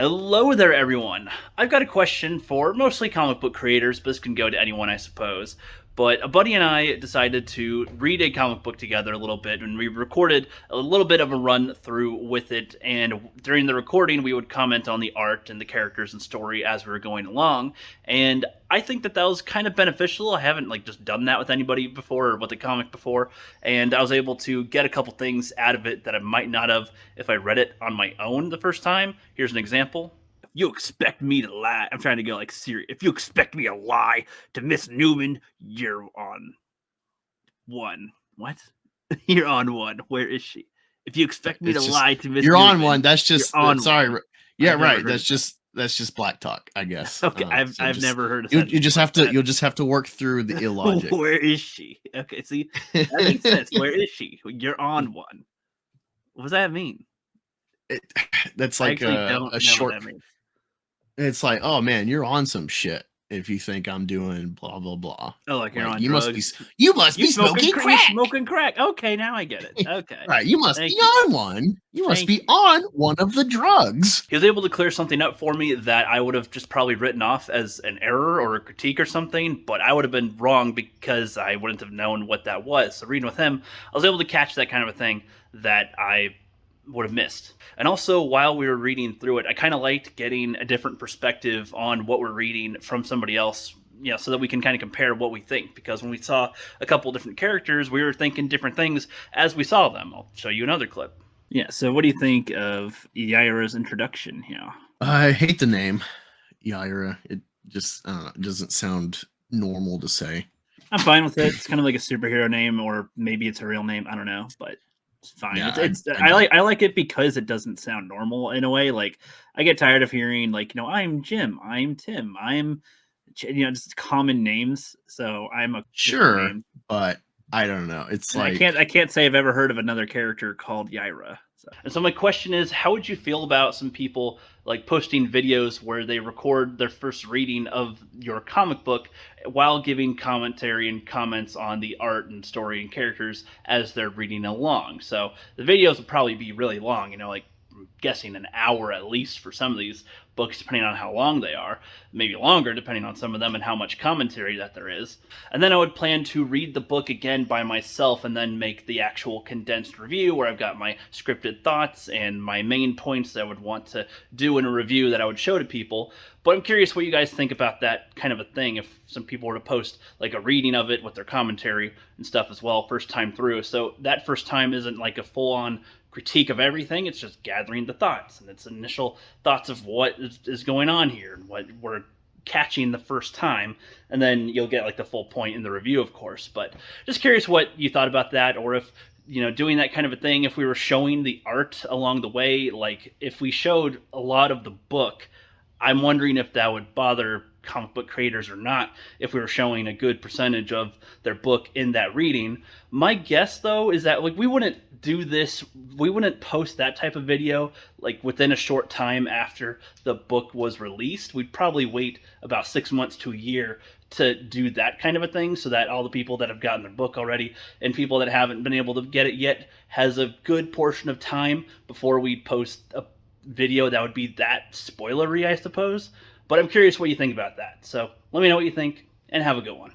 Hello there, everyone. I've got a question for mostly comic book creators, but this can go to anyone, I suppose. But a buddy and I decided to read a comic book together a little bit, and we recorded a little bit of a run through with it. And during the recording, we would comment on the art and the characters and story as we were going along. And I think that was kind of beneficial. I haven't just done that with anybody before or with a comic before, and I was able to get a couple things out of it that I might not have if I read it on my own the first time. Here's an example. You expect me to lie? I'm trying to go serious. If you expect me to lie to Miss Newman, you're on one. What? You're on one. Where is she? If you expect me to lie to Miss Newman, you're on one. That's just sorry. One. Yeah, right. That's just black talk, I guess. Okay, I've never heard of that. You'll just have to work through the illogic. Where is she? Okay, see, that makes sense. Where is she? You're on one. What does that mean? That's like a short. It's like, oh man, you're on some shit if you think I'm doing blah blah blah. Oh, like you're on you drugs. You must be smoking crack. Smoking crack. Okay, now I get it. Okay. Right, you must be on one. You must be on one of the drugs. He was able to clear something up for me that I would have just probably written off as an error or a critique or something, but I would have been wrong because I wouldn't have known what that was. So reading with him, I was able to catch that kind of a thing that I would have missed. And also, while we were reading through it, I kind of liked getting a different perspective on what we're reading from somebody else, so that we can kind of compare what we think. Because when we saw a couple different characters, we were thinking different things as we saw them. I'll show you another clip. Yeah, so what do you think of Yaira's introduction here? I hate the name, Yaira. It just, I don't know, it doesn't sound normal to say. I'm fine with it. It's kind of like a superhero name, or maybe it's a real name. I don't know, but it's fine. Yeah, I like it because it doesn't sound normal in a way. Like, I get tired of hearing I'm Jim, I'm Tim, I'm just common names. So I'm a sure name. But I don't know. It's I can't say I've ever heard of another character called Yaira. So my question is, how would you feel about some people posting videos where they record their first reading of your comic book while giving commentary and comments on the art and story and characters as they're reading along? So the videos would probably be really long, I'm guessing an hour at least for some of these books, depending on how long they are, maybe longer depending on some of them and how much commentary that there is. And then I would plan to read the book again by myself and then make the actual condensed review where I've got my scripted thoughts and my main points that I would want to do in a review that I would show to people. But I'm curious what you guys think about that kind of a thing, if some people were to post a reading of it with their commentary and stuff as well first time through. So that first time isn't a full-on critique of everything. It's just gathering the thoughts and its initial thoughts of what is going on here and what we're catching the first time, and then you'll get the full point in the review, of course. But just curious what you thought about that, or if doing that kind of a thing, if we were showing the art along the way, if we showed a lot of the book, I'm wondering if that would bother comic book creators or not, if we were showing a good percentage of their book in that reading. My guess, though, is that we wouldn't do this, we wouldn't post that type of video within a short time after the book was released. We'd probably wait about 6 months to a year to do that kind of a thing, so that all the people that have gotten their book already and people that haven't been able to get it yet has a good portion of time before we post a video that would be that spoilery, I suppose. But I'm curious what you think about that. So let me know what you think, and have a good one.